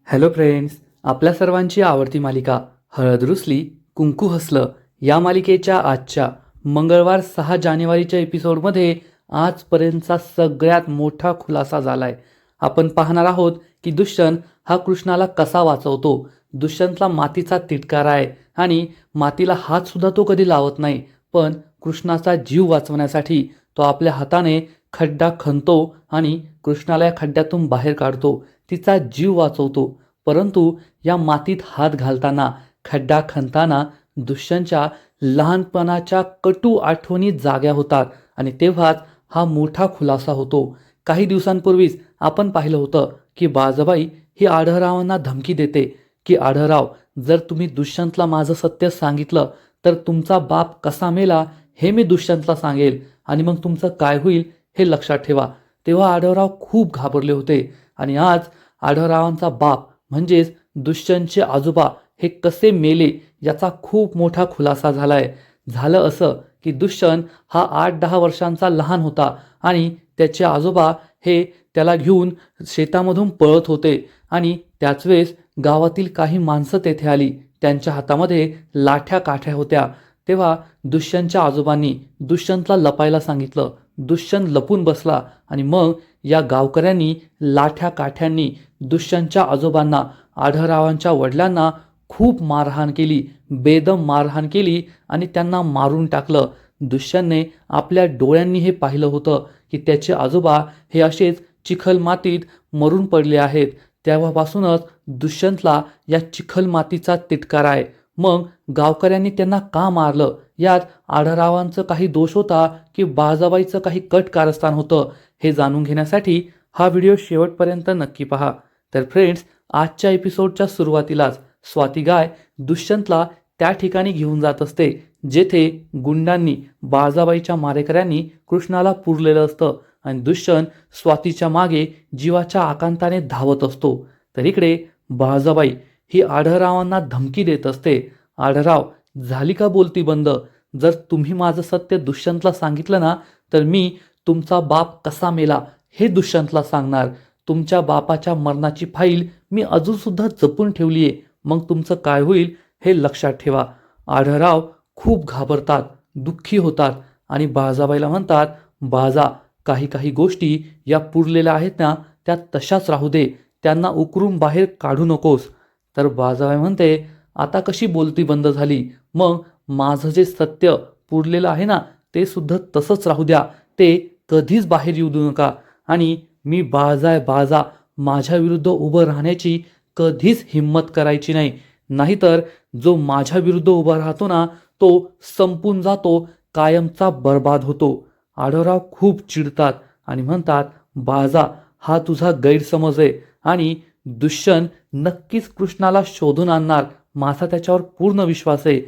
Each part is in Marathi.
हॅलो फ्रेंड्स, आपल्या सर्वांची आवडती मालिका हळद रुसली कुंकू हसलं या मालिकेच्या आजच्या मंगळवार 6 जानेवारीच्या एपिसोडमध्ये आजपर्यंतचा सगळ्यात मोठा खुलासा झालाय. आपण पाहणार आहोत की दुष्यंत हा कृष्णाला कसा वाचवतो. दुष्यंतला मातीचा तिटकारा आहे आणि मातीला हात सुद्धा तो कधी लावत नाही, पण कृष्णाचा जीव वाचवण्यासाठी तो आपल्या हाताने खड्डा खणतो आणि कृष्णाला या खड्ड्यातून बाहेर काढतो, तिचा जीव वाचवतो. परंतु या मातीत हात घालताना, खड्डा खणताना दुष्यंतच्या लहानपणाच्या कटू आठवणी जाग्या होतात आणि तेव्हाच हा मोठा खुलासा होतो. काही दिवसांपूर्वीच आपण पाहिलं होतं की बाळजाबाई ही आढळरावांना धमकी देते की आढळराव, जर तुम्ही दुष्यंतला माझं सत्य सांगितलं तर तुमचा बाप कसा मेला हे मी दुष्यंतला सांगेल आणि मग तुमचं काय होईल हे लक्षात ठेवा. तेव्हा आढळराव खूप घाबरले होते आणि आज आढळरावांचा बाप म्हणजेच दुष्यंतचे आजोबा हे कसे मेले याचा खूप मोठा खुलासा झालाय. झालं असं की दुष्यंत हा 8-10 वर्षांचा लहान होता आणि त्याचे आजोबा हे त्याला घेऊन शेतामधून पळत होते आणि त्याच वेळेस गावातील काही माणसं तेथे आली. त्यांच्या हातामध्ये लाठ्या काठ्या होत्या. तेव्हा दुष्यंतच्या आजोबांनी दुष्यंतला लपायला सांगितलं. दुष्यंत लपून बसला आणि मग या गावकऱ्यांनी लाठ्या काठ्यांनी दुष्यंतच्या आजोबांना, आढळरावांच्या वडिलांना खूप मारहाण केली, बेदम मारहाण केली आणि त्यांना मारून टाकलं. दुष्यंतने आपल्या डोळ्यांनी हे पाहिलं होतं की त्याचे आजोबा हे असेच चिखल मातीत मरून पडले आहेत. तेव्हापासूनच दुष्यंतला या चिखल मातीचा तिटकारा आहे. मग गावकऱ्यांनी त्यांना का मारलं, यात आढळरावांचं काही दोष होता की बाळजाबाईचं काही कट कारस्थान होतं, हे जाणून घेण्यासाठी हा व्हिडिओ शेवटपर्यंत नक्की पहा. तर फ्रेंड्स, आजच्या एपिसोडच्या सुरुवातीलाच स्वाती गाय दुष्यंतला त्या ठिकाणी घेऊन जात असते जेथे गुंडांनी, बाळजाबाईच्या मारेकऱ्यांनी कृष्णाला पुरलेलं असतं आणि दुष्यंत स्वातीच्या मागे जीवाच्या आकांताने धावत असतो. तर इकडे बाळजाबाई ही आढळरावांना धमकी देत असते. आढळराव, झाली का बोलती बंद? जर तुम्ही माझं सत्य दुष्यंतला सांगितलं ना तर मी तुमचा बाप कसा मेला हे दुष्यंतला सांगणार. तुमच्या बापाच्या मरणाची फाईल मी अजून सुद्धा जपून ठेवली आहे. मग तुमचं काय होईल हे लक्षात ठेवा. आढळराव खूप घाबरतात, दुःखी होतात आणि बाळजाबाईला म्हणतात, बाळजा, काही काही गोष्टी या पुरलेल्या आहेत ना, त्या तशाच राहू दे, त्यांना उकरून बाहेर काढू नकोस. तर बाळजाबाई म्हणते, आता कशी बोलती बंद झाली? मग माझं जे सत्य पुरलेलं आहे ना ते सुद्धा तसंच राहू द्या, ते कधीच बाहेर येऊ देऊ नका. आणि मी बाळजा बाळजा, माझ्या विरुद्ध उभं राहण्याची कधीच हिंमत करायची नाही, नाहीतर जो माझ्या विरुद्ध उभा राहतो ना तो संपून जातो, कायमचा बर्बाद होतो. आढळराव खूप चिडतात आणि म्हणतात, बाळजा, हा तुझा गैरसमज आहे आणि दुष्यंत नक्कीच कृष्णाला शोधून आणणार, माझा त्याच्यावर पूर्ण विश्वास आहे.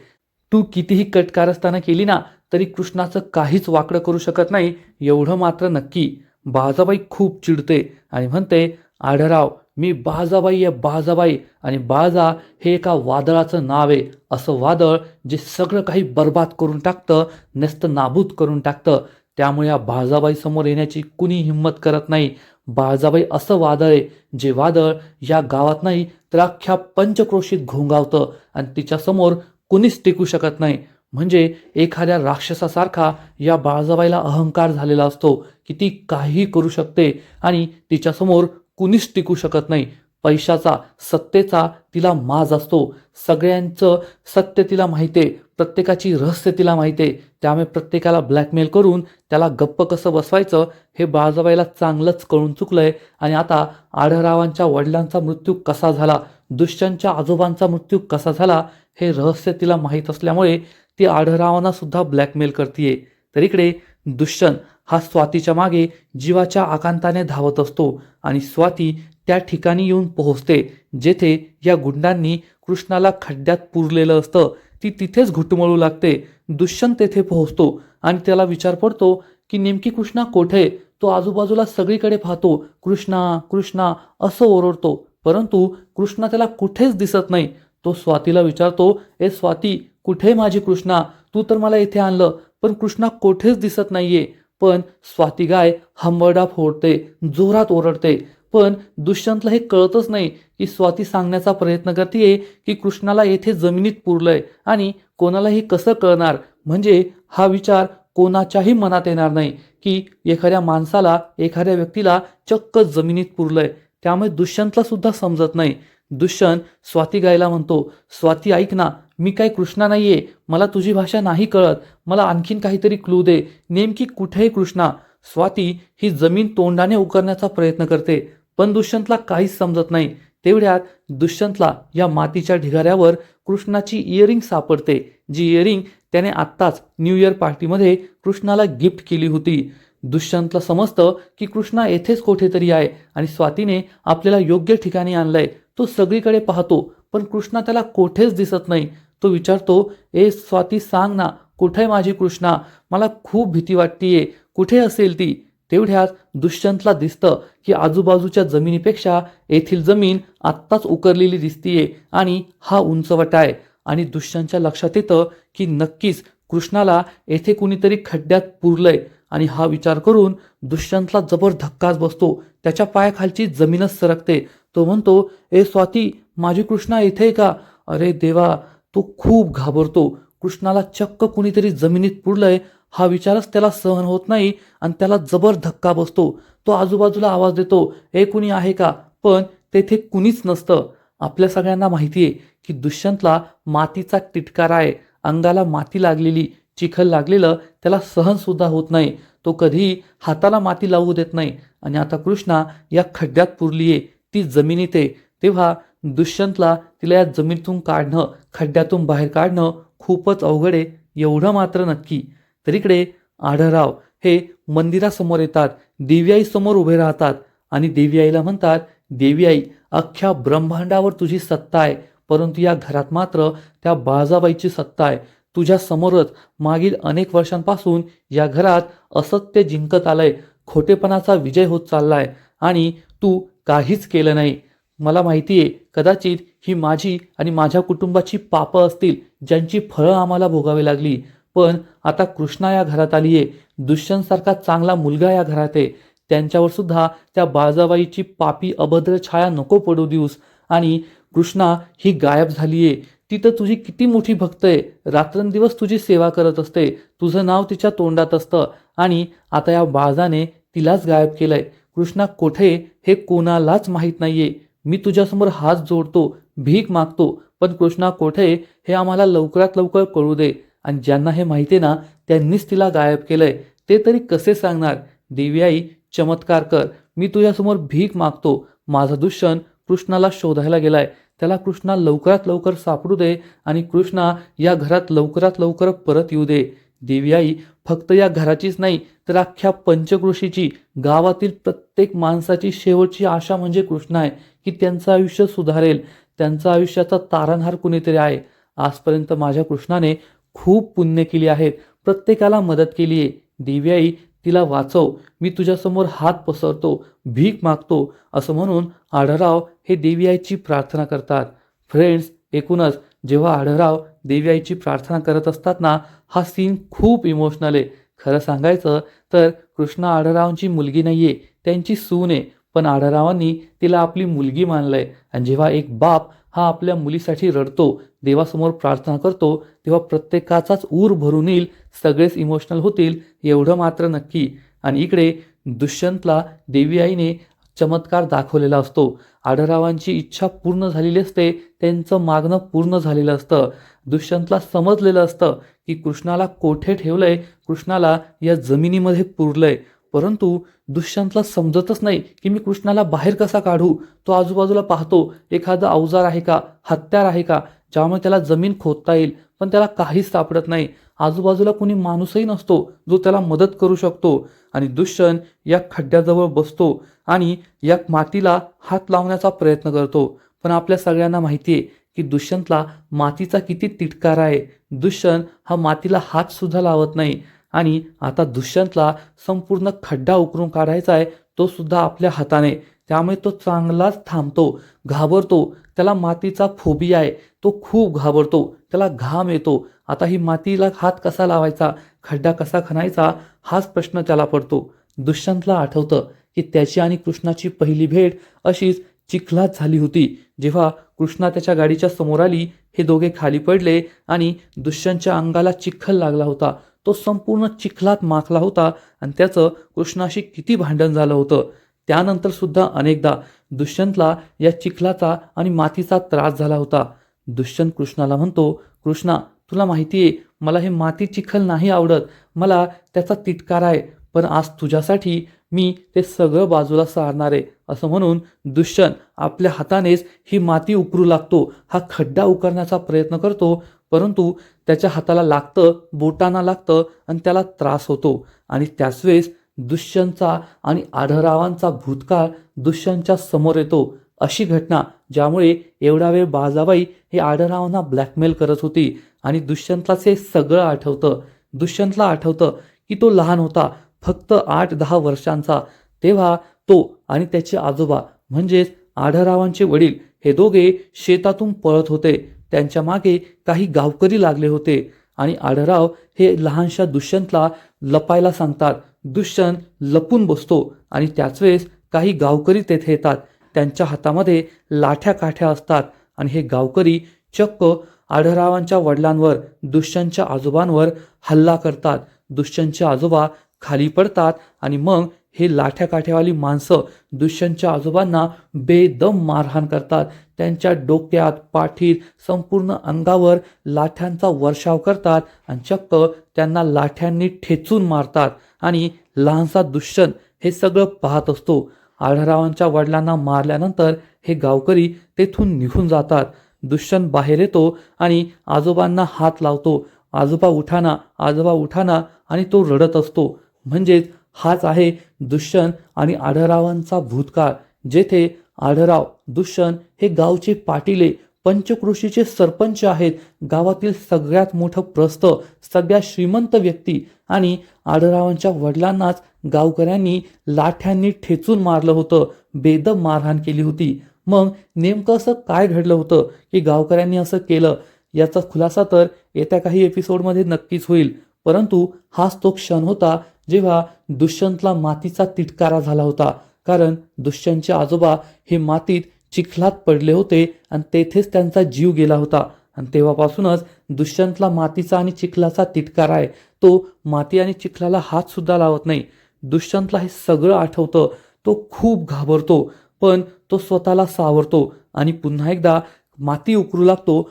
तू कितीही कटकारस्थानं केली ना तरी कृष्णाचं काहीच वाकडं करू शकत नाही, एवढं मात्र नक्की. बाळजाबाई खूप चिडते आणि म्हणते, आढळराव, मी बाळजाबाई आहे, बाळजाबाई, आणि बाळजा हे एका वादळाचं नाव आहे. असं वादळ जे सगळं काही बर्बाद करून टाकतं, नुसतं नाबूद करून टाकतं. त्यामुळे या बाळजाबाई समोर येण्याची कुणी हिंमत करत नाही. बाळजाबाई असं वादळ आहे जे वादळ या गावात नाही तर अख्ख्या पंचक्रोशीत घोंगावतं आणि तिच्यासमोर कुणीच टिकू शकत नाही. म्हणजे एखाद्या राक्षसासारखा या बाळजाबाईला अहंकार झालेला असतो की ती काहीही करू शकते आणि तिच्यासमोर कुणीच टिकू शकत नाही. पैशाचा, सत्तेचा तिला माज असतो. सगळ्यांचं सत्य तिला माहिती आहे, प्रत्येकाची रहस्य तिला माहिती आहे. त्यामुळे प्रत्येकाला ब्लॅकमेल करून त्याला गप्प कसं बसवायचं हे बाळजाबाईला चांगलंच कळून चुकलंय. आणि आता आढळरावांच्या वडिलांचा मृत्यू कसा झाला, दुष्यंतच्या आजोबांचा मृत्यू कसा झाला हे रहस्य तिला माहीत असल्यामुळे ती आढळरावांना सुद्धा ब्लॅकमेल करतीये. तर इकडे दुष्यंत हा स्वातीच्या मागे जीवाच्या आकांताने धावत असतो आणि स्वाती त्या ठिकाणी येऊन पोहोचते जेथे या गुंडांनी कृष्णाला खड्ड्यात पुरलेलं असतं. ती तिथेच घुटमळू लागते. दुष्यंत तेथे पोहोचतो आणि त्याला विचार पडतो की नेमकी कृष्णा कोठे? तो आजूबाजूला सगळीकडे पाहतो, कृष्णा कृष्णा असं ओरडतो, परंतु कृष्णा त्याला कुठेच दिसत नाही. तो स्वातीला विचारतो, ए स्वाती, कुठे माझी कृष्णा? तू तर मला इथे आणलं, पण कृष्णा कोठेच दिसत नाहीये. पण स्वाती गाय हंबरडा फोडते, जोरात ओरडते, पण दुष्यंतला हे कळतच नाही की स्वाती सांगण्याचा प्रयत्न करते की कृष्णाला येथे जमिनीत पुरलंय, आणि कोणालाही कसं कळणार, म्हणजे हा विचार कोणाच्याही मनात येणार नाही की एखाद्या माणसाला, एखाद्या व्यक्तीला चक्क जमिनीत पुरलंय. त्यामुळे दुष्यंतला सुद्धा समजत नाही. दुष्यंत स्वाती गायला म्हणतो, स्वाती ऐक ना, मी काय कृष्णा नाहीये, मला तुझी भाषा नाही कळत, मला आणखीन काहीतरी क्लू दे, नेमकी कुठे कृष्णा. स्वाती ही जमीन तोंडाने उकरण्याचा प्रयत्न करते, पण दुष्यंतला काहीच समजत नाही. तेवढ्यात दुष्यंतला या मातीच्या ढिगाऱ्यावर कृष्णाची इयरिंग सापडते, जी इयरिंग त्याने आत्ताच न्यू इयर पार्टीमध्ये कृष्णाला गिफ्ट केली होती. दुष्यंतला समजतं की कृष्णा येथेच कुठेतरी आहे आणि स्वातीने आपल्याला योग्य ठिकाणी आणलंय. तो सगळीकडे पाहतो, पण कृष्णा त्याला कोठेच दिसत नाही. तो विचारतो, ए स्वाती सांग ना, कुठे माझी कृष्णा, मला खूप भीती वाटतीये, कुठे असेल ती. तेवढ्यात दुष्यंतला दिसतं की आजूबाजूच्या जमिनीपेक्षा येथील जमीन आत्ताच उकरलेली दिसतीये आणि हा उंचवटा आहे. आणि दुष्यंतच्या लक्षात येतं की नक्कीच कृष्णाला येथे कुणीतरी खड्ड्यात पुरलंय. आणि हा विचार करून दुष्यंतला जबर धक्काच बसतो, त्याच्या पायाखालची जमीनच सरकते. तो म्हणतो, ए स्वाती, माझी कृष्णा येथे का. अरे देवा, तो खूप घाबरतो. कृष्णाला चक्क कुणीतरी जमिनीत पुरलंय हा विचारच त्याला सहन होत नाही आणि त्याला जबर धक्का बसतो. तो आजूबाजूला आवाज देतो, ए कुणी आहे का, पण तेथे कुणीच नसतं. आपल्या सगळ्यांना माहिती आहे की दुष्यंतला मातीचा तिटकारा आहे. अंगाला माती लागलेली, चिखल लागलेलं त्याला सहन सुद्धा होत नाही. तो कधीही हाताला माती लावू देत नाही. आणि आता कृष्णा या खड्ड्यात पुरलीये, ती जमिनीत आहे. तेव्हा दुष्यंतला तिला या जमिनीतून काढणं, खड्ड्यातून बाहेर काढणं खूपच अवघड आहे, एवढं मात्र नक्की. तर इकडे आढळराव हे मंदिरासमोर येतात, देवीआई समोर उभे राहतात आणि देवीआईला म्हणतात, देवीआई, अख्ख्या ब्रह्मांडावर तुझी सत्ता आहे, परंतु या घरात मात्र त्या बाळजाबाईची सत्ता आहे. तुझ्या समोरच मागील अनेक वर्षांपासून या घरात असत्य जिंकत आलंय, खोटेपणाचा विजय होत चाललाय आणि तू काहीच केलं नाही. मला माहिती आहे, कदाचित ही माझी आणि माझ्या कुटुंबाची पापं असतील, ज्यांची फळं आम्हाला भोगावी लागली. पण आता कृष्णा या घरात आलीये, दुष्यंतसारखा चांगला मुलगा या घरात आहे, त्यांच्यावर सुद्धा त्या बाळजाबाईची पापी अभद्र छाया नको पडू देऊस. आणि कृष्णा ही गायब झालीये, ती तर तुझी किती मोठी भक्त आहे, रात्रंदिवस तुझी सेवा करत असते, तुझं नाव तिच्या तोंडात असतं, आणि आता या बाळजाने तिलाच गायब केलंय. कृष्णा कोठे हे कोणालाच माहीत नाहीये. मी तुझ्यासमोर हात जोडतो, भीक मागतो, पण कृष्णा कोठे हे आम्हाला लवकरात लवकर कळू दे. आणि ज्यांना हे माहिती ना, त्यांनीच तिला गायब केलंय, ते तरी कसे सांगणार. देवीआई, चमत्कार कर, मी तुझ्यासमोर भीक मागतो. माझा दुष्यंत कृष्णाला शोधायला गेलाय, त्याला कृष्णा लवकरात लवकर सापडू दे आणि कृष्णा या घरात लवकरात लवकर परत येऊ दे. देवीआई, फक्त या घराचीच नाही तर अख्ख्या पंचक्रोशीची, गावातील प्रत्येक माणसाची शेवटची आशा म्हणजे कृष्णा आहे, की त्यांचं आयुष्य सुधारेल, त्यांचा आयुष्याचा तारणहार कुणीतरी आहे. आजपर्यंत माझ्या कृष्णाने खूप पुण्य केली आहेत, प्रत्येकाला मदत केली आहे. देवीआई, तिला वाचव, मी तुझ्यासमोर हात पसरतो, भीक मागतो, असं म्हणून आढळराव हे देवीआईची प्रार्थना करतात. फ्रेंड्स, एकूणच जेव्हा आढळराव देवीआईची प्रार्थना करत असतात ना, हा सीन खूप इमोशनल आहे. खरं सांगायचं तर कृष्णा आढळरावांची मुलगी नाहीये, त्यांची सून आहे, पण आढळरावांनी तिला आपली मुलगी मानलंय. आणि जेव्हा एक बाप हा आपल्या मुलीसाठी रडतो, देवासमोर प्रार्थना करतो, तेव्हा प्रत्येकाचाच ऊर भरून येईल, सगळेच इमोशनल होतील, एवढं मात्र नक्की. आणि इकडे दुष्यंतला देवीआईने चमत्कार दाखवलेला असतो. आढळरावांची इच्छा पूर्ण झालेली असते, त्यांचं मागणं पूर्ण झालेलं असतं. दुष्यंतला समजलेलं असतं की कृष्णाला कोठे ठेवलंय, कृष्णाला या जमिनीमध्ये पुरलंय. परंतु दुष्यंतला समजतच नाही की मी कृष्णाला बाहेर कसा काढू. तो आजूबाजूला पाहतो, एखादं अवजार आहे का, हत्यार आहे का, ज्यामुळे त्याला जमीन खोदता येईल, पण त्याला काहीच सापडत नाही. आजूबाजूला कोणी माणूसही नसतो जो त्याला मदत करू शकतो. आणि दुष्यंत या खड्ड्याजवळ बसतो आणि या मातीला हात लावण्याचा प्रयत्न करतो. पण आपल्या सगळ्यांना माहिती आहे की दुष्यंतला मातीचा किती तिटकारा आहे. दुष्यंत हा मातीला हात सुद्धा लावत नाही. आणि आता दुष्यंतला संपूर्ण खड्डा उकरून काढायचा आहे, तो सुद्धा आपल्या हाताने. त्यामुळे तो चांगलाच थांबतो, घाबरतो, त्याला मातीचा फोबिया आहे, तो खूप घाबरतो, त्याला घाम येतो. आता ही मातीला हात कसा लावायचा, खड्डा कसा खणायचा, हाच प्रश्न त्याला पडतो. दुष्यंतला आठवतं की त्याची आणि कृष्णाची पहिली भेट अशीच चिखलात झाली होती. जेव्हा कृष्णा त्याच्या गाडीच्या समोर आली, हे दोघे खाली पडले आणि दुष्यंतच्या अंगाला चिखल लागला होता. तो संपूर्ण चिखलात माखला होता आणि त्याचं कृष्णाशी किती भांडण झालं होतं. त्यानंतर सुद्धा अनेकदा दुष्यंतला या चिखलाचा आणि मातीचा त्रास झाला होता. दुष्यंत कृष्णाला म्हणतो, कृष्णा, तुला माहिती आहे मला हे माती चिखल नाही आवडत, मला त्याचा तिटकारा आहे, पण आज तुझ्यासाठी मी ते सगळं बाजूला सारणार आहे. असं म्हणून दुष्यंत आपल्या हातानेच ही माती उकरू लागतो. हा खड्डा उकरण्याचा प्रयत्न करतो, परंतु त्याच्या हाताला लागतं, बोटांना लागतं आणि त्याला त्रास होतो. आणि त्याच वेळेस दुष्यंतचा आणि आढळरावांचा भूतकाळ दुष्यंतच्या समोर येतो. अशी घटना ज्यामुळे एवढा वेळ बाळजाबाई हे आढळरावांना ब्लॅकमेल करत होती आणि दुष्यंतलाच हे सगळं आठवतं. दुष्यंतला आठवतं की तो लहान होता, फक्त 8-10 वर्षांचा. तेव्हा तो आणि त्याचे आजोबा म्हणजेच आढळरावांचे वडील हे दोघे शेतातून पळत होते. त्यांच्या मागे काही गावकरी लागले होते आणि आढळराव हे लहानशा दुष्यंतला लपायला सांगतात. दुष्यंत लपून बसतो आणि त्याच वेळेस काही गावकरी तेथे येतात. त्यांच्या हातामध्ये लाठ्या काठ्या असतात आणि हे गावकरी चक्क आढळरावांच्या वडिलांवर, दुष्यंतच्या आजोबांवर हल्ला करतात. दुष्यंतचे आजोबा खाली पडतात आणि मग हे लाठ्या काठ्यावाली माणसं दुष्यंतच्या आजोबांना बेदम मारहाण करतात. त्यांच्या डोक्यात, पाठीत, संपूर्ण अंगावर लाठ्यांचा वर्षाव करतात आणि चक्क त्यांना लाठ्यांनी ठेचून मारतात. आणि लहानसा दुष्यंत हे सगळं पाहत असतो. आढळरावांच्या वडिलांना मारल्यानंतर हे गावकरी तेथून निघून जातात. दुष्यंत बाहेर येतो आणि आजोबांना हात लावतो. आजोबा उठाना, आजोबा उठाना, आणि तो रडत असतो. म्हणजेच हाच आहे दुष्यंत आणि आढळरावांचा भूतकाळ, जेथे आढळराव, दुष्यंत हे गावचे पाटीले, पंचक्रोशीचे सरपंच आहेत, गावातील सगळ्यात मोठं प्रस्थ, सगळ्यात श्रीमंत व्यक्ती, आणि आढळरावांच्या वडिलांनाच गावकऱ्यांनी लाठ्यांनी ठेचून मारलं होतं, बेदम मारहाण केली होती. मग नेमकं असं काय घडलं होतं की गावकऱ्यांनी असं केलं, याचा खुलासा तर येत्या काही एपिसोडमध्ये नक्कीच होईल. परंतु हाच तो क्षण होता जेव्हा दुष्यंतला मातीचा तिटकारा झाला होता. कारण दुष्यंतचे आजोबा हे मातीत चिखलात पडले होते आणि तेथेच त्यांचा जीव गेला होता. आणि तेव्हापासूनच दुष्यंतला मातीचा आणि चिखलाचा तिटकारा आहे. तो माती आणि चिखलाला हात सुद्धा लावत नाही. दुष्यंतला हे सगळं आठवतं. तो खूप घाबरतो, पण तो स्वतःला सावरतो आणि पुन्हा एकदा माती उकरू लागतो.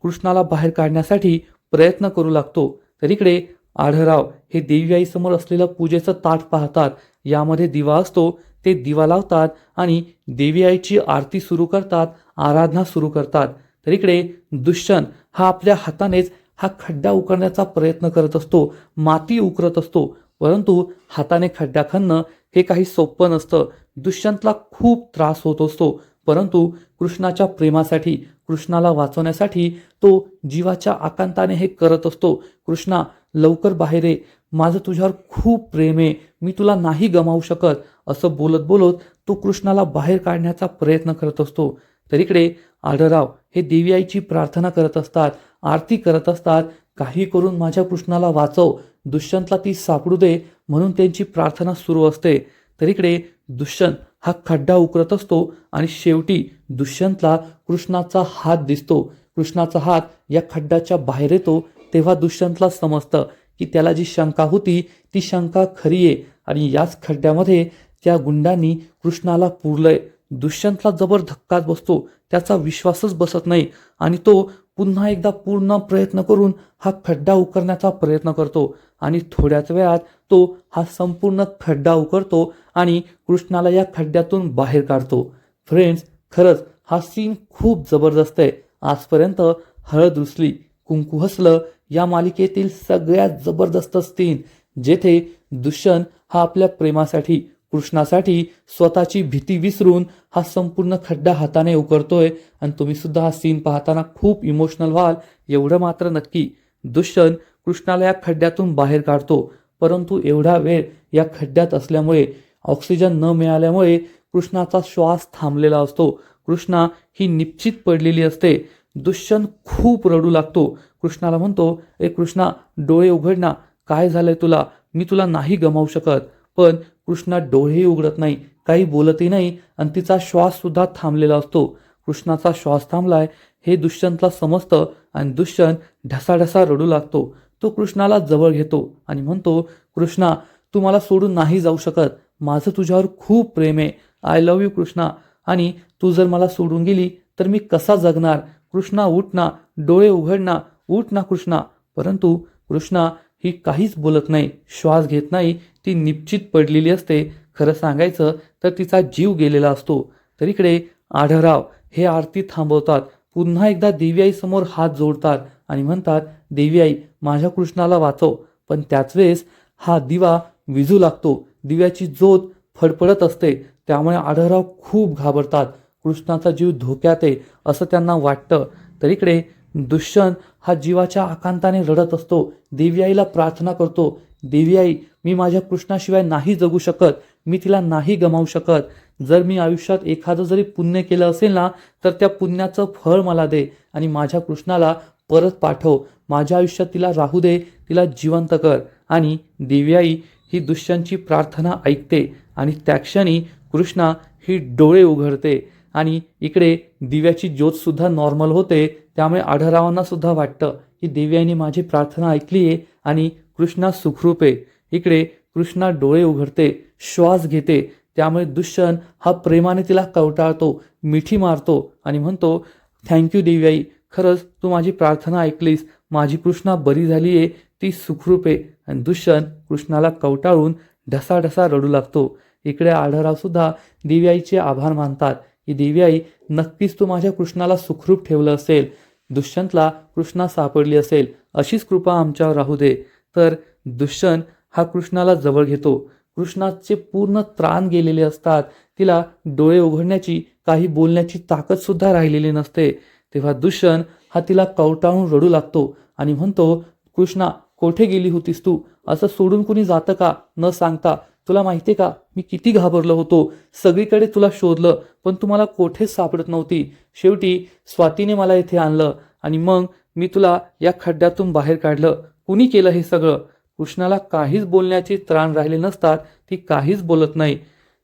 कृष्णाला बाहेर काढण्यासाठी प्रयत्न करू लागतो. तर इकडे आढळराव हे देवी आईसमोर असलेलं पूजेचं ताट पाहतात. यामध्ये दिवा असतो. ते दिवा लावतात आणि देवी आईची आरती सुरू करतात, आराधना सुरू करतात. तर इकडे दुष्यंत हा आपल्या हातानेच हा खड्डा उकरण्याचा प्रयत्न करत असतो, माती उकरत असतो. परंतु हाताने खड्डा खणणं हे काही सोपं नसतं. दुष्यंतला खूप त्रास होत असतो, परंतु कृष्णाच्या प्रेमासाठी, कृष्णाला वाचवण्यासाठी तो जीवाच्या आकांताने हे करत असतो. कृष्णा, लवकर बाहेर ये, माझं तुझ्यावर खूप प्रेम आहे, मी तुला नाही गमावू शकत, असं बोलत बोलत तो कृष्णाला बाहेर काढण्याचा प्रयत्न करत असतो. तर इकडे आढळराव हे देवी आईची प्रार्थना करत असतात, आरती करत असतात. काही करून माझ्या कृष्णाला वाचव, दुष्यंतला ती सापडू दे, म्हणून त्यांची प्रार्थना सुरू असते. तर इकडे दुष्यंत हा खड्डा उकरत असतो आणि शेवटी दुष्यंतला कृष्णाचा हात दिसतो. कृष्णाचा हात या खड्ड्याच्या बाहेर येतो. तेव्हा दुष्यंतला समजतं की त्याला जी शंका होती ती शंका खरी आहे आणि याच खड्ड्यामध्ये त्या गुंडांनी कृष्णाला पुरलंय. दुष्यंतला जबर धक्काच बसतो. त्याचा विश्वासच बसत नाही आणि तो पुन्हा एकदा पूर्ण प्रयत्न करून हा खड्डा उकरण्याचा प्रयत्न करतो आणि थोड्याच वेळात तो हा संपूर्ण खड्डा उकरतो आणि कृष्णाला या खड्ड्यातून बाहेर काढतो. फ्रेंड्स, खरंच हा सीन खूप जबरदस्त आहे. आजपर्यंत हळद रुसली, कुंकू हसलं या मालिकेतील सगळ्यात जबरदस्त सीन, जेथे दुष्यंत हा आपल्या प्रेमासाठी, कृष्णासाठी स्वतःची भीती विसरून हा संपूर्ण खड्डा हाताने उकरतोय. आणि तुम्ही सुद्धा हा सीन पाहताना खूप इमोशनल व्हाल, एवढं मात्र नक्की. दुष्यंत कृष्णाला या खड्ड्यातून बाहेर काढतो, परंतु एवढा वेळ या खड्ड्यात असल्यामुळे, ऑक्सिजन न मिळाल्यामुळे कृष्णाचा श्वास थांबलेला असतो. कृष्णा ही निश्चित पडलेली असते. दुष्यंत खूप रडू लागतो. कृष्णाला म्हणतो, ए कृष्णा, डोळे उघड ना, काय झालंय तुला, मी तुला नाही गमावू शकत. पण कृष्णा डोळेही उघडत नाही, काही बोलतही नाही आणि तिचा श्वास सुद्धा थांबलेला असतो. कृष्णाचा श्वास थांबलाय हे दुष्यंतला समजतं आणि दुष्यंत ढसाढसा रडू लागतो. तो कृष्णाला जवळ घेतो आणि म्हणतो, कृष्णा, तू मला सोडून नाही जाऊ शकत. माझं तुझ्यावर खूप प्रेम आहे. I love you Krishna. आणि तू जर मला सोडून गेली तर मी कसा जगणार? कृष्णा, उठ ना, डोळे उघड ना, उठ ना कृष्णा. परंतु कृष्णा ही काहीच बोलत नाही, श्वास घेत नाही. ती निश्चित पडलेली असते. खरं सांगायचं तर तिचा जीव गेलेला असतो. तर इकडे आढळराव हे आरती थांबवतात. पुन्हा एकदा देवी आई समोर हात जोडतात आणि म्हणतात, देवी आई, माझ्या कृष्णाला वाचव. पण त्याच वेळेस हा दिवा विझू लागतो. दिव्याची ज्योत फडफडत असते. त्यामुळे आढळराव खूप घाबरतात. कृष्णाचा जीव धोक्यात आहे असं त्यांना वाटतं. तर इकडे दुष्यंत हा जीवाच्या आकांताने रडत असतो. देवी आईला प्रार्थना करतो, देवी आई, मी माझ्या कृष्णाशिवाय नाही जगू शकत. मी तिला नाही गमावू शकत. जर मी आयुष्यात एखादं जरी पुण्य केलं असेल ना, तर त्या पुण्याचं फळ मला दे आणि माझ्या कृष्णाला परत पाठव. माझ्या आयुष्यात तिला राहू दे, तिला जिवंत कर. आणि देवी आई ही दुष्यंतची प्रार्थना ऐकते आणि त्या क्षणी कृष्णा ही डोळे उघडते आणि इकडे दिव्याची ज्योत सुद्धा नॉर्मल होते. त्यामुळे आढळरावांना सुद्धा वाटतं की देवी आईने माझी प्रार्थना ऐकली आहे आणि कृष्णा सुखरूप आहे. इकडे कृष्णा डोळे उघडते, श्वास घेते. त्यामुळे दुष्यंत हा प्रेमाने तिला कवटाळतो, मिठी मारतो आणि म्हणतो, थँक्यू देवी आई, खरंच तू माझी प्रार्थना ऐकलीस. माझी कृष्णा बरी झाली आहे, ती सुखरूप आहे. आणि दुष्यंत कृष्णाला कवटाळून ढसाढसा रडू लागतो. इकडे आढळराव सुद्धा देवी आईचे आभार मानतात की देवी आई, नक्कीच तू माझ्या कृष्णाला सुखरूप ठेवलं असेल. दुष्यंतला कृष्णा सापडली असेल, अशीच कृपा आमच्यावर राहू दे. तर दुष्यंत हा कृष्णाला जवळ घेतो. कृष्णाचे पूर्ण त्राण गेलेले असतात. तिला डोळे उघडण्याची, काही बोलण्याची ताकद सुद्धा राहिलेली नसते. तेव्हा दुष्यंत हा तिला कवटाळून रडू लागतो आणि म्हणतो, कृष्णा, कोठे गेली होतीस तू? असं सोडून कुणी जातं का न सांगता? तुला माहितीये का मी किती घाबरलो होतो. सगळीकडे तुला शोधलं पण तू मला कोठेच सापडत नव्हती. शेवटी स्वातीने मला इथे आणलं आणि मग मी तुला या खड्ड्यातून बाहेर काढलं. कुणी केलं हे सगळं? कृष्णाला काहीच बोलण्याची त्राण राहिले नसतात. ती काहीच बोलत नाही.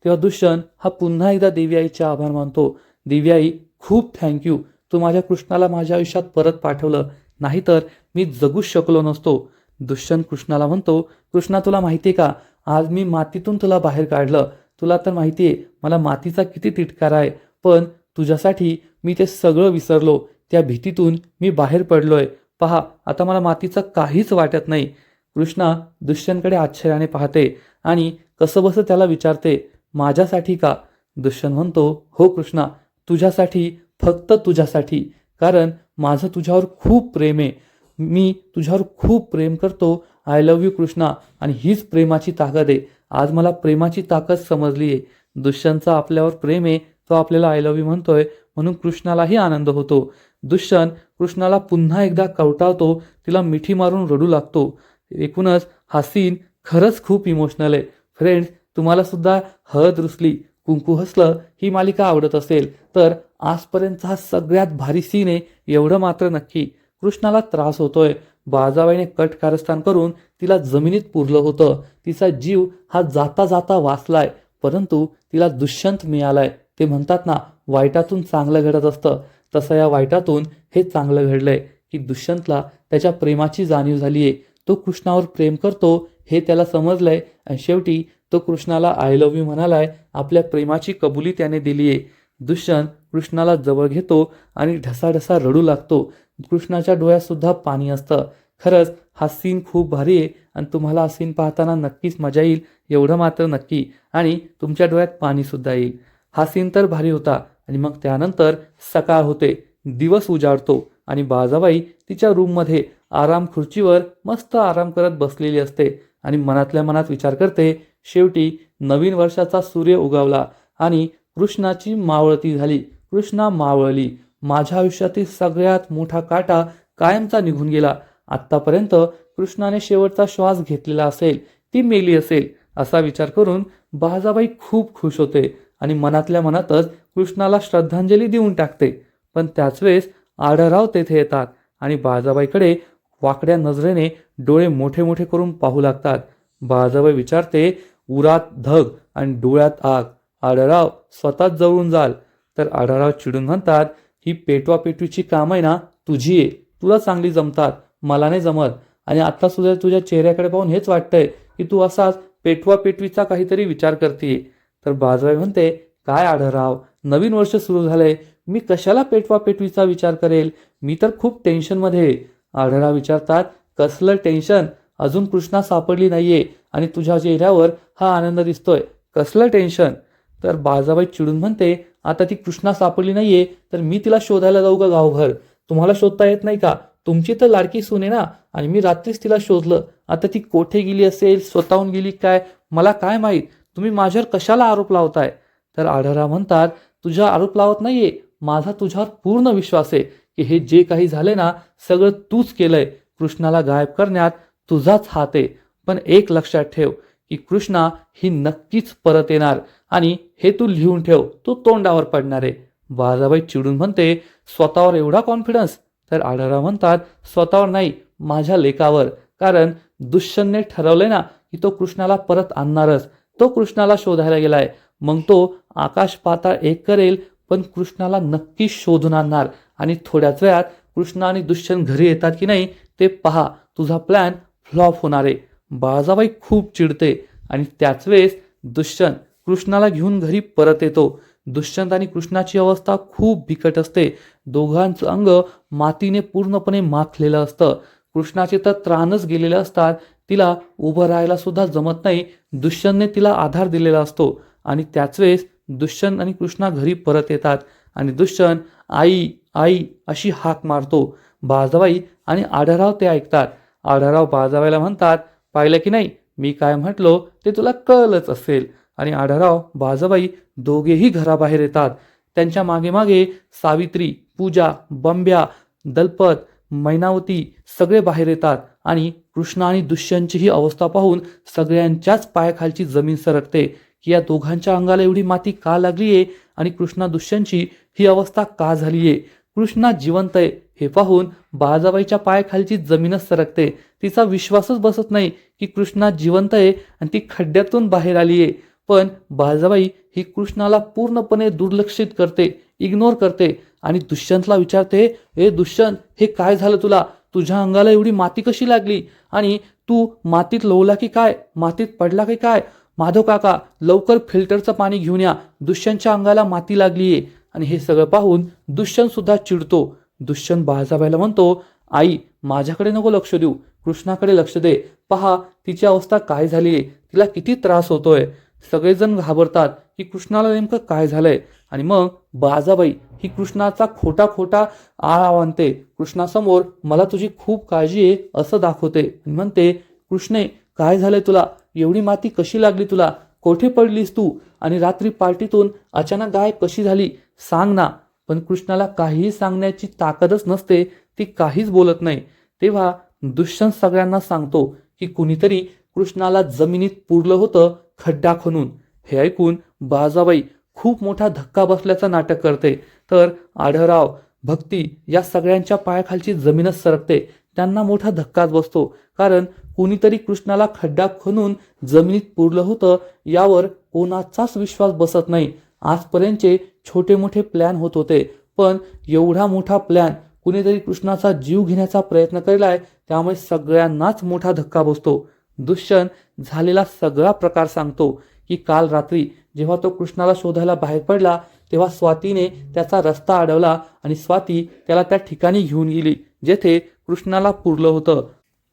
तेव्हा दुष्यंत हा पुन्हा एकदा देवी आईचे आभार मानतो. देवी आई, खूप थँक्यू. तू माझ्या कृष्णाला माझ्या आयुष्यात परत पाठवलं, नाहीतर मी जगूच शकलो नसतो. दुष्यंत कृष्णाला म्हणतो, कृष्णा, तुला माहितीये का, आज मी मातीतून तुला बाहेर काढलं. तुला तर माहितीये मला मातीचा किती तिटकार आहे, पण तुझ्यासाठी मी ते सगळं विसरलो. त्या भीतीतून मी बाहेर पडलोय. पहा, आता मला मातीचं काहीच वाटत नाही. कृष्णा दुष्यंतकडे आश्चर्याने पाहते आणि कसंबसं त्याला विचारते, माझ्यासाठी का? दुष्यंत म्हणतो, हो कृष्णा, तुझ्यासाठी, फक्त तुझ्यासाठी. कारण माझं तुझ्यावर खूप प्रेम आहे. मी तुझ्यावर खूप प्रेम करतो. I love you Krishna. आणि हीच प्रेमाची ताकद आहे. आज मला प्रेमाची ताकद समजली आहे. दुष्यंतचा आपल्यावर प्रेम आहे. तो आपल्याला आय लव्ह यू म्हणतोय, म्हणून कृष्णालाही आनंद होतो. दुष्यंत कृष्णाला पुन्हा एकदा कवटाळतो, तिला मिठी मारून रडू लागतो. एकूणच हा सीन खरंच खूप इमोशनल आहे. फ्रेंड्स, तुम्हाला सुद्धा हळद रुसली, कुंकू हसलं ही मालिका आवडत असेल तर आजपर्यंतचा हा सगळ्यात भारी सीन आहे एवढं मात्र नक्की. कृष्णाला त्रास होतोय. बाळजाबाईने कट कारस्थान करून तिला जमिनीत पुरलं होतं. तिचा जीव हा जाता जाता वाचलाय, परंतु तिला दुष्यंत मिळालाय. ते म्हणतात ना, वाईटातून चांगलं घडत असतं, तसं या वाईटातून हे चांगलं घडलंय की दुष्यंतला त्याच्या प्रेमाची जाणीव झालीये. तो कृष्णावर प्रेम करतो हे त्याला समजलंय आणि शेवटी तो कृष्णाला आय लव्ह यू म्हणालाय. आपल्या प्रेमाची कबुली त्याने दिलीये. दुष्यंत कृष्णाला जवळ घेतो आणि ढसाढसा रडू लागतो. कृष्णाच्या डोळ्यात सुद्धा पाणी असतं. खरंच हा सीन खूप भारी आहे आणि तुम्हाला हा सीन पाहताना नक्कीच मजा येईल एवढं मात्र नक्की. आणि तुमच्या डोळ्यात पाणी सुद्धा येईल. हा सीन तर भारी होता. आणि मग त्यानंतर सकाळ होते, दिवस उजाडतो आणि बाळजाबाई तिच्या रूममध्ये आराम खुर्चीवर मस्त आराम करत बसलेली असते आणि मनातल्या मनात विचार करते, शेवटी नवीन वर्षाचा सूर्य उगवला आणि कृष्णाची मावळती झाली. कृष्णा मावळली. माझ्या आयुष्यातील सगळ्यात मोठा काटा कायमचा निघून गेला. आत्तापर्यंत कृष्णाने शेवटचा श्वास घेतलेला असेल, ती मेली असेल असा विचार करून बाळजाबाई खूप खुश होते आणि मनातल्या मनातच कृष्णाला श्रद्धांजली देऊन टाकते. पण त्याच वेळेस आढळराव तेथे येतात आणि बाळजाबाईकडे वाकड्या नजरेने डोळे मोठे मोठे करून पाहू लागतात. बाळजाबाई विचारते, उरात धग आणि डोळ्यात आग. आढळराव स्वतःच जवळून जाल. तर आढळराव चिडून म्हणतात, ही पेटवा पेटवीची काम आहे ना तुझी आहे, तुला चांगली जमतात, मला नाही जमत. आणि आता सुद्धा तुझ्या चेहऱ्याकडे पाहून हेच वाटतंय की तू असाच पेटवा पेटवीचा काहीतरी विचार करते. तर बाजवाई म्हणते, काय आढळराव, नवीन वर्ष सुरू झालंय, मी कशाला पेटवा पेटवीचा विचार करेल, मी तर खूप टेन्शनमध्ये आहे. आढळराव विचारतात, कसलं टेन्शन, अजून कृष्णा सापडली नाहीये आणि तुझ्या चेहऱ्यावर हा आनंद दिसतोय, कसलं टेन्शन. तर बाजाबाई चिडून म्हणते, आता ती कृष्णा सापडली नाहीये तर मी तिला शोधायला जाऊ का गावभर, तुम्हाला शोधता येत नाही का, तुमची तर लाडकी सून आहे ना, आणि मी रात्रीच तिला शोधलं, आता ती कोठे गेली असेल, स्वतःहून गेली काय, मला काय माहीत, तुम्ही माझ्यावर कशाला आरोप लावताय. तर आढळराव म्हणतात, तुझा आरोप लावत नाहीये, माझा तुझ्यावर पूर्ण विश्वास आहे की हे जे काही झाले ना सगळं तूच केलंय, कृष्णाला गायब करण्यात तुझाच हात आहे. पण एक लक्षात ठेव की कृष्णा ही नक्कीच परत येणार, आणि हे तू लिहून ठेव, तू तोंडावर पडणार आहे. बाजाबाई चिडून म्हणते, स्वतःवर एवढा कॉन्फिडन्स. तर आढळराव म्हणतात, स्वतःवर नाही, माझ्या लेकावर, कारण दुष्यंतने ठरवलंय ना की तो कृष्णाला परत आणणारच, तो कृष्णाला शोधायला गेलाय, मग तो आकाश पाताळ एक करेल पण कृष्णाला नक्की शोधून आणणार. आणि थोड्याच वेळात कृष्णा आणि दुष्यंत घरी येतात की नाही ते पहा, तुझा प्लॅन फ्लॉप होणार आहे. बाळासाबाई खूप चिडते आणि त्याच वेळेस दुष्यंत कृष्णाला घेऊन घरी परत येतो. दुष्यंत आणि कृष्णाची अवस्था खूप बिकट असते, दोघांचं अंग मातीने पूर्णपणे माखलेलं असतं. कृष्णाचे तर त्राणच गेलेले असतात, तिला उभं राहायला सुद्धा जमत नाही. दुष्यंतने तिला आधार दिलेला असतो. आणि त्याच वेळेस दुष्यंत आणि कृष्णा घरी परत येतात आणि दुष्यंत आई आई अशी हाक मारतो. बाळासाबाई आणि आढळराव ते ऐकतात. आढळराव बाळासाबाईला म्हणतात, पाहिलं की नाही, मी काय म्हटलो ते तुला कळलंच असेल. आणि आढळराव बाळासाबाई दोघेही घराबाहेर येतात. त्यांच्या मागे मागे सावित्री, पूजा, बंब्या, दलपत, मैनावती सगळे बाहेर येतात. आणि कृष्णा आणि दुष्यंतची ही अवस्था पाहून सगळ्यांच्याच पायाखालची जमीन सरकते की या दोघांच्या अंगाला एवढी माती का लागलीये आणि कृष्णा दुष्यंतची ही अवस्था का झालीये. कृष्णा जिवंत आहे हे पाहून बाळासाबाईच्या पायाखालची जमीनच सरकते. तिचा विश्वासच बसत नाही की कृष्णा जिवंत आहे आणि ती खड्ड्यातून बाहेर आलीये. पण बाळासाबाई ही कृष्णाला पूर्णपणे दुर्लक्षित करते, इग्नोर करते आणि दुष्यंतला विचारते, ए दुष्यंत, हे काय झालं तुला, तुझ्या अंगाला एवढी माती कशी लागली, आणि तू मातीत लोवला की काय, मातीत पडला की काय, माधव काका लवकर फिल्टरचं पाणी घेऊन या, दुष्यंतच्या अंगाला माती लागलीये. आणि हे सगळं पाहून दुष्यंत सुद्धा चिडतो. दुष्यंत बाळासाबाईला म्हणतो, आई माझ्याकडे नको लक्ष देऊ, कृष्णाकडे लक्ष दे, पहा तिची अवस्था काय झालीये, तिला किती त्रास होतोय. सगळेजण घाबरतात की कृष्णाला नेमकं काय झालंय. आणि मग बाळासाबाई ही कृष्णाचा खोटा खोटा आळा आणते. कृष्णासमोर मला तुझी खूप काळजी आहे असं दाखवते आणि म्हणते, कृष्णे काय झालंय तुला, एवढी माती कशी लागली तुला, कोठे पडलीस तू, आणि रात्री पार्टीतून अचानक गायब कशी झाली, सांग ना. पण कृष्णाला काहीही सांगण्याची ताकदच नसते, ती काहीच बोलत नाही. तेव्हा दुष्यंत सगळ्यांना सांगतो की कुणीतरी कृष्णाला जमिनीत पुरलं होतं खड्डा खणून. हे ऐकून बाळासाबाई खूप मोठा धक्का बसल्याचं नाटक करते. तर आढळराव, भक्ती या सगळ्यांच्या पायाखालची जमीनच सरकते. त्यांना मोठा धक्काच बसतो, कारण कुणीतरी कृष्णाला खड्डा खणून जमिनीत पुरलं होतं यावर कोणाचाच विश्वास बसत नाही. आजपर्यंतचे छोटे मोठे प्लॅन होत होते, पण एवढा मोठा प्लॅन कुणीतरी कृष्णाचा जीव घेण्याचा प्रयत्न केलाय, त्यामुळे सगळ्यांनाच मोठा धक्का बसतो. दुष्यंत झालेला सगळा प्रकार सांगतो की काल रात्री जेव्हा तो कृष्णाला शोधायला बाहेर पडला तेव्हा स्वातीने त्याचा रस्ता अडवला आणि स्वाती त्याला त्या ठिकाणी घेऊन गेली जेथे कृष्णाला पुरलं होतं.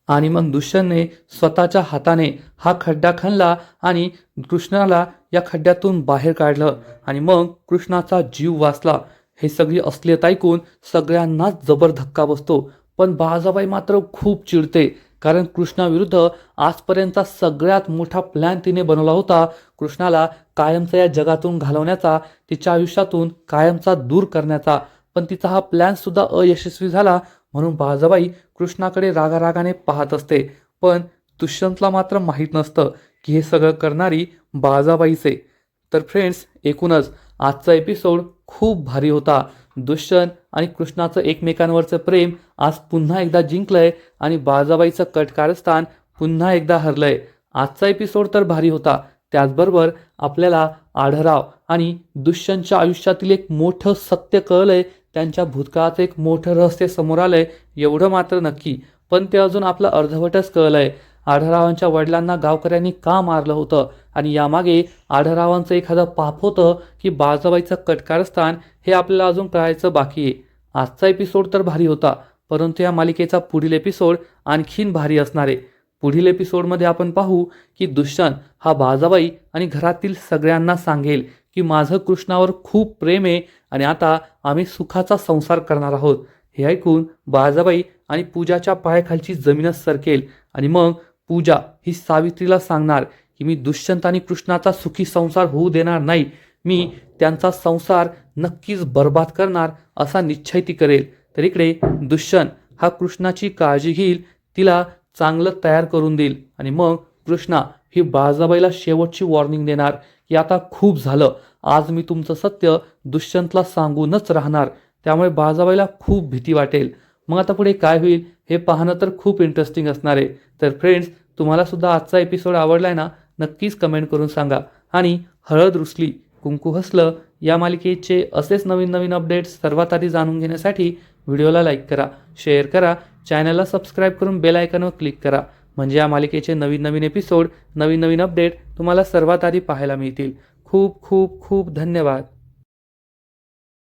आणि मग दुष्यंतने स्वतःच्या हाताने हा खड्डा खणला आणि कृष्णाला या खड्ड्यातून बाहेर काढलं आणि मग कृष्णाचा जीव वाचला. हे सगळी असलियत ऐकून सगळ्यांनाच जबर धक्का बसतो. पण बाळासाबाई मात्र खूप चिडते, कारण कृष्णाविरुद्ध आजपर्यंतचा सगळ्यात मोठा प्लॅन तिने बनवला होता, कृष्णाला कायमचा या जगातून घालवण्याचा, तिच्या आयुष्यातून कायमचा दूर करण्याचा. पण तिचा हा प्लॅन सुद्धा अयशस्वी झाला. म्हणून बाळासाबाई कृष्णाकडे रागारागाने पाहत असते. पण दुष्यंतला मात्र माहीत नसतं की हे सगळं करणारी बाळासाबाईचे. तर फ्रेंड्स, एकूणच आजचा एपिसोड खूप भारी होता. दुष्यंत आणि कृष्णाचं एकमेकांवरचं प्रेम आज पुन्हा एकदा जिंकलंय आणि बाळासाबाईचं कट कारस्थान पुन्हा एकदा हरलंय. आजचा एपिसोड तर भारी होता, त्याचबरोबर आपल्याला आढराव आणि दुष्यंतच्या आयुष्यातील एक मोठं सत्य कळलंय, त्यांच्या भूतकाळाचं एक मोठं रहस्य समोर आलंय एवढं मात्र नक्की. पण ते अजून आपलं अर्धवटच कळलंय. आढळरावांच्या वडिलांना गावकऱ्यांनी का मारलं होतं आणि यामागे आढळरावांचं एखादं पाप होतं की बाळजाबाईचं कटकारस्थान, हे आपल्याला अजून कळायचं बाकी आहे. आजचा एपिसोड तर भारी होता, परंतु या मालिकेचा पुढील एपिसोड आणखीन भारी असणार आहे. पुढील एपिसोडमध्ये आपण पाहू की दुष्यंत हा बाळजाबाई आणि घरातील सगळ्यांना सांगेल की माझं कृष्णावर खूप प्रेम आहे आणि आता आम्ही सुखाचा संसार करणार आहोत. हे ऐकून बाळजाबाई आणि पूजाच्या पायाखालची जमीनच सरकेल आणि मग पूजा ही सावित्रीला सांगणार की मी दुष्यंत आणि कृष्णाचा सुखी संसार होऊ देणार नाही, मी त्यांचा संसार नक्कीच बर्बाद करणार असा निश्चय ती करेल. तर इकडे दुष्यंत हा कृष्णाची काळजी घेईल, तिला चांगलं तयार करून देईल आणि मग कृष्णा ही बाळजाबाईला शेवटची वॉर्निंग देणार की आता खूप झालं, आज मी तुमचं सत्य दुष्यंतला सांगूनच राहणार. त्यामुळे बाळजाबाईला खूप भीती वाटेल. मग आता पुढे काय होईल हे पाहणं तर खूप इंटरेस्टिंग असणार आहे. तर फ्रेंड्स, तुम्हाला सुद्धा आजचा एपिसोड आवडलाय ना, नक्कीच कमेंट करून सांगा. आणि हळद रुसली कुंकू हसलं या मालिकेचे असेच नवीन नवीन अपडेट्स सर्वात आधी जाणून घेण्यासाठी व्हिडिओला लाईक करा, शेअर करा, चॅनलला सबस्क्राईब करून बेल आयकॉनवर क्लिक करा. म्हणजे या मालिकेचे नवीन नवीन एपिसोड, नवीन नवीन अपडेट तुम्हाला सर्वात आधी पाहायला मिळतील. खूप खूप खूप धन्यवाद.